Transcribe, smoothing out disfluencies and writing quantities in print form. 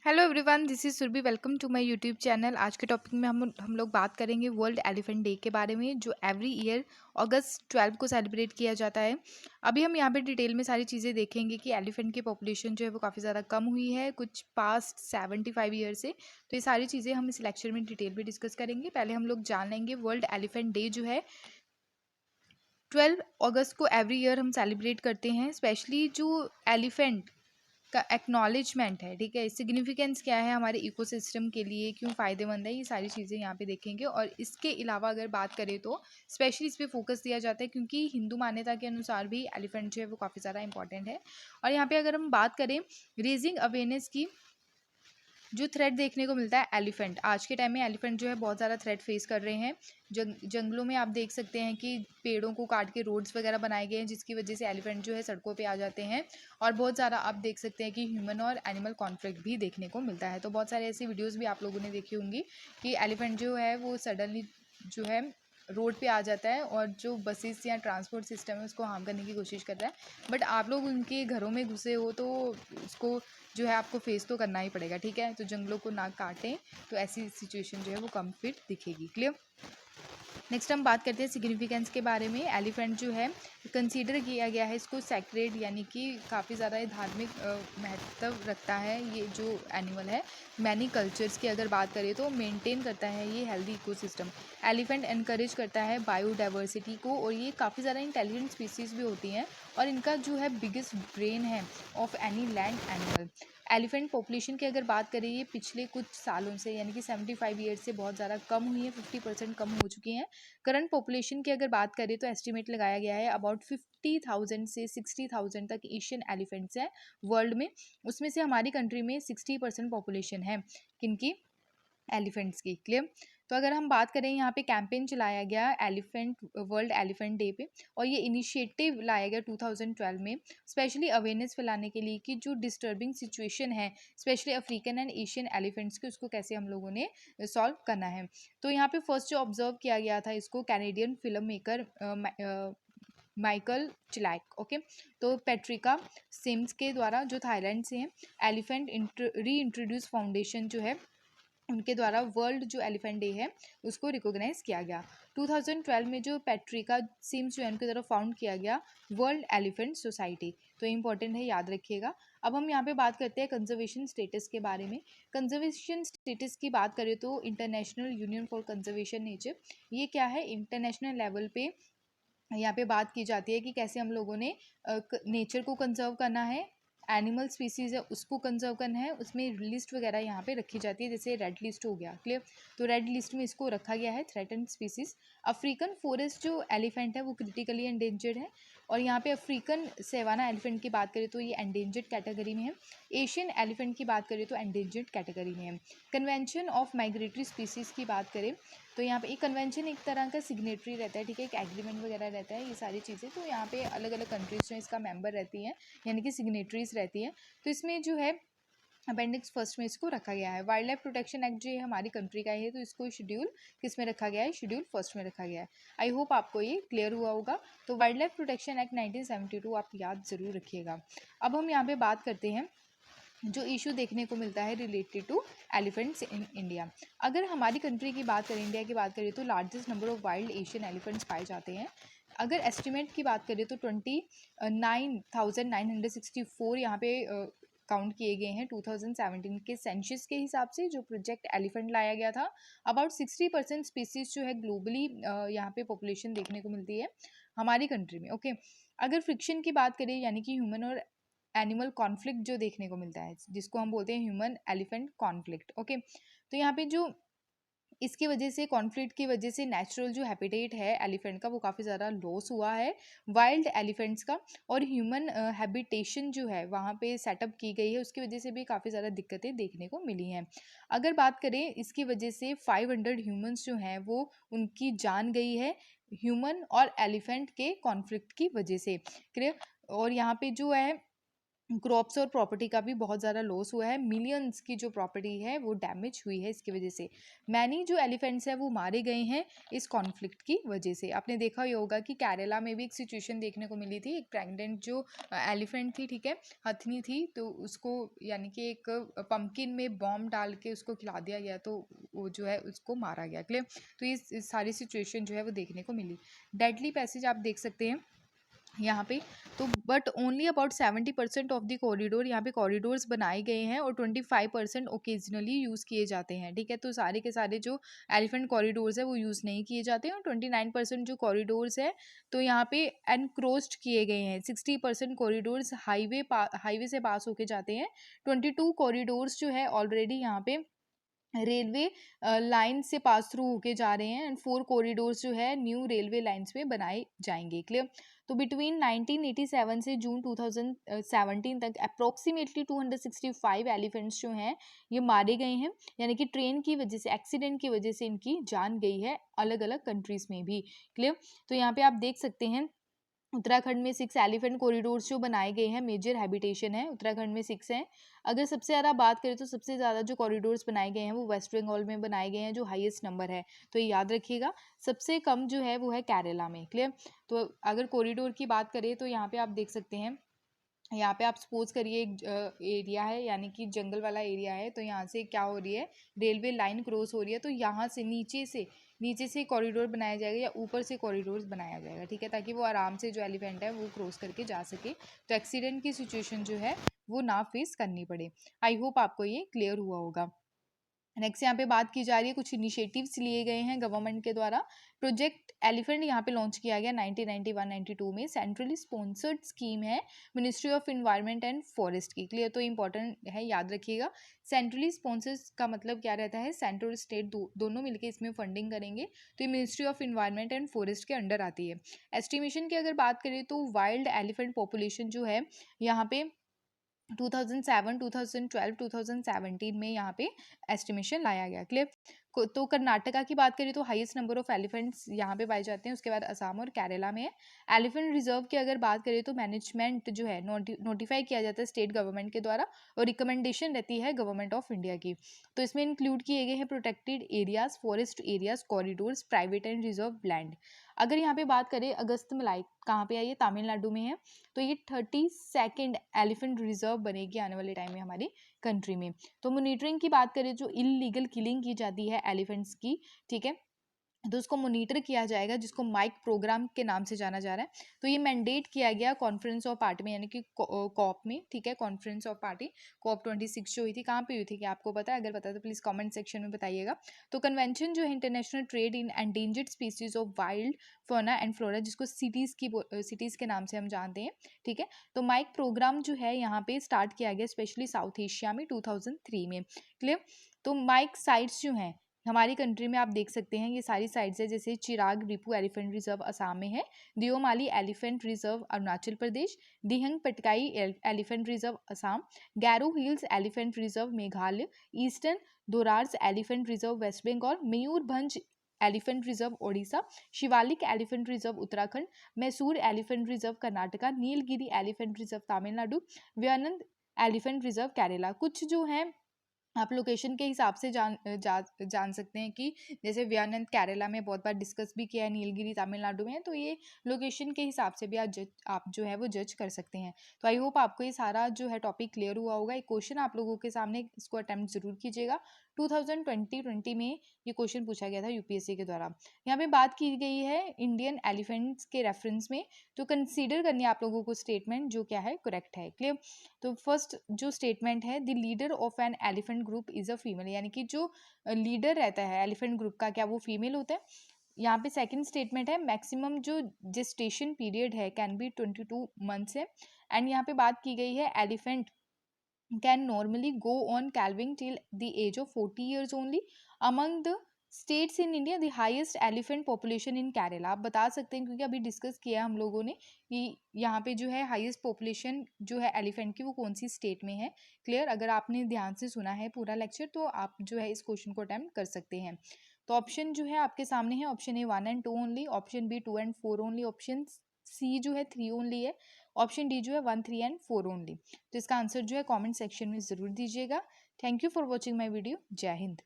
Hello everyone, this is Surabhi. Welcome to my YouTube channel. आज के topic में हम लोग बात करेंगे वर्ल्ड एलिफेंट डे के बारे में, जो एवरी ईयर अगस्त 12 को सेलिब्रेट किया जाता है। अभी हम यहाँ पे डिटेल में सारी चीज़ें देखेंगे कि एलिफेंट की पॉपुलेशन जो है वो काफ़ी ज़्यादा कम हुई है कुछ पास्ट 75 ईयर से। तो ये सारी चीज़ें हम इस लेक्चर में डिटेल में डिस्कस करेंगे। पहले हम लोग जान लेंगे वर्ल्ड एलिफेंट डे जो है 12 अगस्त को एवरी ईयर हम सेलिब्रेट करते हैं। स्पेशली जो एलिफेंट का एक्नॉलेजमेंट है, ठीक है, सिग्निफिकेंस क्या है हमारे इकोसिस्टम के लिए, क्यों फ़ायदेमंद है, ये सारी चीज़ें यहाँ पे देखेंगे। और इसके अलावा अगर बात करें तो स्पेशली इस पे फोकस दिया जाता है क्योंकि हिंदू मान्यता के अनुसार भी एलिफेंट जो है वो काफ़ी ज़्यादा इंपॉर्टेंट है। और यहाँ पे अगर हम बात करें रेजिंग अवेयरनेस की, जो थ्रेट देखने को मिलता है एलिफेंट, आज के टाइम में एलिफेंट जो है बहुत ज़्यादा थ्रेट फेस कर रहे हैं। जंगलों में आप देख सकते हैं कि पेड़ों को काट के रोड्स वगैरह बनाए गए हैं, जिसकी वजह से एलिफेंट जो है सड़कों पे आ जाते हैं। और बहुत ज़्यादा आप देख सकते हैं कि ह्यूमन और एनिमल कॉन्फ्लिक्ट भी देखने को मिलता है। तो बहुत सारे ऐसी वीडियोज़ भी आप लोगों ने देखी होंगी कि एलिफेंट जो है वो सडनली जो है रोड पे आ जाता है और जो बसेस या ट्रांसपोर्ट सिस्टम है उसको हार्म करने की कोशिश करता है। बट आप लोग उनके घरों में घुसे हो तो उसको जो है आपको फेस तो करना ही पड़ेगा, ठीक है। तो जंगलों को ना काटें, तो ऐसी सिचुएशन जो है वो कम फिर दिखेगी। क्लियर। नेक्स्ट हम बात करते हैं सिग्निफिकेंस के बारे में। एलिफेंट जो है कंसीडर किया गया है इसको सैक्रेड, यानी कि काफ़ी ज़्यादा धार्मिक महत्व रखता है। ये जो एनिमल है मैनी कल्चर्स की अगर बात करें तो मेंटेन करता है ये हेल्दी इकोसिस्टम। एलिफेंट एनकरेज करता है बायोडाइवर्सिटी को, और ये काफ़ी ज़्यादा इंटेलिजेंट स्पीसीज़ भी होती हैं। और इनका जो है बिगेस्ट ब्रेन है of any land animal. Elephant population की अगर बात करें, ये पिछले कुछ सालों से यानी कि 75 ईयर से बहुत ज़्यादा कम हुई है, 50% कम हो चुकी हैं। करंट पॉपुलेशन की अगर बात करें तो एस्टिमेट लगाया गया है अबाउट 50,000 से 60,000 तक एशियन एलिफेंट्स हैं वर्ल्ड में। उसमें से हमारी कंट्री में 60% पॉपुलेशन है किनकी, एलिफेंट्स की। क्लियर। तो अगर हम बात करें, यहाँ पे कैंपेन चलाया गया एलिफेंट वर्ल्ड एलिफेंट डे पे, और ये इनिशिएटिव लाया गया 2012 में स्पेशली अवेयरनेस फैलाने के लिए कि जो डिस्टर्बिंग सिचुएशन है specially African and Asian elephants की, उसको कैसे हम लोगों ने सॉल्व करना है। तो यहाँ पे फर्स्ट जो ऑब्जर्व किया गया था इसको Canadian filmmaker Michael Chilak, okay. तो पेट्रिका सिम्स के द्वारा, जो थाईलैंड से हैं, एलिफेंट री इंट्रोड्यूस फाउंडेशन जो है उनके द्वारा वर्ल्ड जो एलिफेंट डे है उसको रिकॉग्नाइज किया गया। 2012 में जो पेट्रिका सिम्स जो है उनकी तरफ फाउंड किया गया वर्ल्ड एलिफेंट सोसाइटी। तो इंपॉर्टेंट है, याद रखिएगा। अब हम यहाँ पे बात करते हैं कंजर्वेशन स्टेटस के बारे में। कंजर्वेशन स्टेटस की बात करें तो international union for conservation nature, ये क्या है, इंटरनेशनल लेवल पे यहाँ पे बात की जाती है कि कैसे हम लोगों ने नेचर को कंजर्व करना है, एनिमल स्पीसीज है उसको कंजर्व करना है। उसमें लिस्ट वगैरह यहाँ पे रखी जाती है, जैसे रेड लिस्ट हो गया। क्लियर। तो रेड लिस्ट में इसको रखा गया है थ्रेटन्ड स्पीसीज। अफ्रीकन फॉरेस्ट जो एलिफेंट है वो क्रिटिकली एंडेंजर्ड है, और यहाँ पे अफ्रीकन सेवाना एलिफेंट की बात करें तो ये एंडेंजर्ड कैटेगरी में है। एशियन एलिफेंट की बात करें तो एंडेंजर्ड कैटेगरी में है। कन्वेंशन ऑफ माइग्रेटरी स्पीसीज की बात करें तो यहाँ पे एक कन्वेंशन एक तरह का सिग्नेटरी रहता है, ठीक है, एक एग्रीमेंट वगैरह रहता है, ये सारी चीज़ें। तो यहाँ पे अलग अलग कंट्रीज जो इसका मेंबर रहती हैं, यानी कि सिग्नेटरीज रहती हैं। तो इसमें जो है अपेंडिक्स फर्स्ट में इसको रखा गया है। वाइल्ड लाइफ प्रोटेक्शन एक्ट जो है हमारी कंट्री का है, तो इसको शेड्यूल किस में रखा गया है, शेड्यूल फर्स्ट में रखा गया है। आई होप आपको ये क्लियर हुआ होगा। तो वाइल्ड लाइफ प्रोटेक्शन एक्ट 1972 आप याद ज़रूर रखिएगा। अब हम यहाँ पे बात करते हैं जो इशू देखने को मिलता है related to elephants in India. अगर हमारी कंट्री की बात करें, इंडिया की बात करें, तो largest number of wild Asian elephants पाए जाते हैं। अगर एस्टिमेट की बात करें तो 29,964 यहाँ पे काउंट किए गए हैं 2017 के सेंसस के हिसाब से, जो प्रोजेक्ट एलिफेंट लाया गया था। अबाउट 60% स्पीसीज जो है ग्लोबली यहाँ पे पॉपुलेशन देखने को मिलती है हमारी कंट्री में, ओके। अगर फ्रिक्शन की बात करें, यानी कि ह्यूमन और एनिमल कॉन्फ्लिक्ट जो देखने को मिलता है, जिसको हम बोलते हैं ह्यूमन एलिफेंट कॉन्फ्लिक्ट, ओके। तो यहाँ पे जो इसकी वजह से, कॉन्फ्लिक्ट की वजह से नेचुरल जो हैबिटेट है एलिफेंट का वो काफ़ी ज़्यादा लॉस हुआ है वाइल्ड एलिफेंट्स का, और ह्यूमन हैबिटेशन जो है वहाँ पे सेटअप की गई है, उसकी वजह से भी काफ़ी ज़्यादा दिक्कतें देखने को मिली हैं। अगर बात करें इसकी वजह से 500 ह्यूमंस जो हैं वो उनकी जान गई है ह्यूमन और एलिफेंट के कॉन्फ्लिक्ट की वजह से। क्लियर। और यहाँ पे जो है क्रॉप्स और प्रॉपर्टी का भी बहुत ज़्यादा लॉस हुआ है। मिलियंस की जो प्रॉपर्टी है वो डैमेज हुई है इसकी वजह से। मैनी जो एलिफेंट्स हैं वो मारे गए हैं इस कॉन्फ्लिक्ट की वजह से। आपने देखा ही होगा कि केरला में भी एक सिचुएशन देखने को मिली थी। एक प्रेग्नेंट जो एलिफेंट थी, ठीक है, हथनी थी, तो उसको यानी कि एक पम्पकिन में बॉम्ब डाल के उसको खिला दिया गया, तो वो जो है उसको मारा गया। क्लियर। तो ये सारी सिचुएशन जो है वो देखने को मिली। डेडली पैसेज आप देख सकते हैं यहाँ पे। तो but only about 70% of the corridor, यहाँ पे कॉरिडोर्स बनाए गए हैं और 25% ओकेजनली यूज़ किए जाते हैं, ठीक है। तो सारे के सारे जो एलिफेंट कॉरिडोर्स है वो यूज़ नहीं किए जाते हैं और 29% जो कॉरिडोर्स है तो यहाँ पे एनक्रोच्ड किए गए हैं। 60% कॉरिडोर्स हाईवे से पास होके जाते हैं। 22 कॉरिडोर्स जो है ऑलरेडी यहाँ पे रेलवे लाइन से पास थ्रू होके जा रहे हैं एंड 4 कॉरिडोर्स जो है न्यू रेलवे लाइंस पे बनाए जाएंगे। क्लियर। तो बिटवीन 1987 से जून 2017 तक अप्रोक्सीमेटली 265 एलिफेंट्स जो हैं ये मारे गए हैं, यानी कि ट्रेन की वजह से, एक्सीडेंट की वजह से इनकी जान गई है अलग अलग कंट्रीज में भी। क्लियर। तो यहाँ पे आप देख सकते हैं उत्तराखंड में 6 एलिफेंट कॉरिडोर्स जो बनाए गए हैं, मेजर हैबिटेशन है उत्तराखंड में 6 हैं। अगर सबसे ज़्यादा बात करें तो सबसे ज़्यादा जो कॉरिडोर्स बनाए गए हैं वो वेस्ट बंगाल में बनाए गए हैं, जो हाईएस्ट नंबर है। तो ये याद रखिएगा। सबसे कम जो है वो है केरला में। क्लियर। तो अगर कॉरिडोर की बात करें तो यहाँ पे आप देख सकते हैं, यहाँ पे आप सपोज करिए एक एरिया है, यानी कि जंगल वाला एरिया है, तो यहाँ से क्या हो रही है, रेलवे लाइन क्रॉस हो रही है, तो यहाँ से नीचे से कॉरिडोर बनाया जाएगा या ऊपर से कॉरिडोर बनाया जाएगा, ठीक है, ताकि वो आराम से जो एलिफेंट है वो क्रॉस करके जा सके, तो एक्सीडेंट की सिचुएशन जो है वो ना फेस करनी पड़े। आई होप आपको ये क्लियर हुआ होगा। नेक्स्ट यहाँ पे बात की जा रही है, कुछ इनिशिएटिव्स लिए गए हैं गवर्नमेंट के द्वारा। प्रोजेक्ट एलिफेंट यहाँ पे लॉन्च किया गया 1991-92 में। सेंट्रली स्पॉन्सर्ड स्कीम है ministry of environment and forest की। क्लियर। तो इंपॉर्टेंट है, याद रखिएगा। सेंट्रली स्पॉन्सर्ड का मतलब क्या रहता है, सेंट्रल और स्टेट दोनों मिलकर इसमें फंडिंग करेंगे, तो ये ministry of environment and forest के अंडर आती है। एस्टिमेशन की अगर बात करें तो वाइल्ड एलिफेंट पॉपुलेशन जो है यहाँ पे 2007, 2012, 2017 में यहाँ पे एस्टिमेशन लाया गया। क्लियर। तो कर्नाटका की बात करें तो हाईएस्ट नंबर ऑफ एलिफेंट्स यहाँ पे पाए जाते हैं, उसके बाद असम और केरला में है। एलिफेंट रिजर्व की अगर बात करें तो मैनेजमेंट जो है नोटिफाई किया जाता है स्टेट गवर्नमेंट के द्वारा और रिकमेंडेशन रहती है गवर्नमेंट ऑफ इंडिया की। तो इसमें इंक्लूड किए गए हैं protected areas, forest areas, corridors, private and reserve land. अगर यहाँ पे बात करें अगस्त मलाई कहाँ पे आई है, तमिलनाडु में है। तो ये 32nd एलिफेंट रिजर्व बनेगी आने वाले टाइम में हमारी कंट्री में। तो मॉनिटरिंग की बात करें, जो इलीगल किलिंग की जाती है एलिफेंट्स की, ठीक है, तो उसको मॉनिटर किया जाएगा, जिसको माइक प्रोग्राम के नाम से जाना जा रहा है। तो ये मैंडेट किया गया कॉन्फ्रेंस ऑफ पार्टी में, यानी कि कॉप में, ठीक है, कॉन्फ्रेंस ऑफ पार्टी COP 26 जो हुई थी, कहाँ पे हुई थी, क्या आपको पता है? अगर पता है तो प्लीज़ कमेंट सेक्शन में बताइएगा। तो कन्वेंशन जो है international trade in endangered species of wild fauna and flora, जिसको सिटीज़ के नाम से हम जानते हैं, ठीक है। तो माइक प्रोग्राम जो है यहाँ पे स्टार्ट किया गया स्पेशली साउथ एशिया में 2003 में। क्लियर। तो माइक साइट्स जो हैं हमारी कंट्री में आप देख सकते हैं, ये सारी साइट्स है, जैसे चिराग रिपू एलिफेंट रिजर्व असम में है, Deomali elephant reserve Arunachal Pradesh, Dihing Patkai elephant reserve Assam, Garo Hills elephant reserve Meghalaya, Eastern Dooars elephant reserve West Bengal, Mayurbhanj elephant reserve Odisha, Shivalik elephant reserve Uttarakhand, Mysore elephant reserve Karnataka, Nilgiri elephant reserve Tamil Nadu, Wayanad elephant reserve Kerala. कुछ जो है आप लोकेशन के हिसाब से जान सकते हैं कि जैसे व्यानंद केरला में बहुत बार डिस्कस भी किया है, नीलगिरी तमिलनाडु में है, तो ये लोकेशन के हिसाब से भी आप जो है वो जज कर सकते हैं। तो आई होप आपको ये सारा जो है टॉपिक क्लियर हुआ होगा। एक क्वेश्चन आप लोगों के सामने, इसको अटेम्प्ट जरूर कीजिएगा। 2020 में ये क्वेश्चन पूछा गया था यूपीएससी के द्वारा। यहाँ पे बात की गई है इंडियन एलिफेंट्स के रेफरेंस में, तो कंसीडर करनी है आप लोगों को स्टेटमेंट जो क्या है करेक्ट है। क्लियर। तो फर्स्ट जो स्टेटमेंट है, the leader of an elephant group is a female, यानी कि जो लीडर रहता है एलिफेंट ग्रुप का, क्या वो फीमेल होता है? यहाँ पे सेकंड स्टेटमेंट है, मैक्सिमम जो जेस्टेशन पीरियड है कैन बी 22 मंथ्स है। एंड यहाँ पे बात की गई है elephant can normally go on calving till the age of 40 years only. Among the states in India the highest elephant population in Kerala. आप बता सकते हैं, क्योंकि अभी डिस्कस किया हम लोगों ने कि यहाँ पे जो है हाईएस्ट पॉपुलेशन जो है एलिफेंट की वो कौन सी स्टेट में है। क्लियर। अगर आपने ध्यान से सुना है पूरा लेक्चर तो आप जो है इस क्वेश्चन को अटेम्प्ट कर सकते हैं। तो ऑप्शन जो है आपके सामने है, option A 1 and 2 only, option B 2 and 4 only, option C जो है 3 ओनली है, ऑप्शन डी जो है 1, 3 एंड 4 ओनली। तो इसका आंसर जो है कॉमेंट सेक्शन में ज़रूर दीजिएगा। Thank you for watching my video. जय हिंद।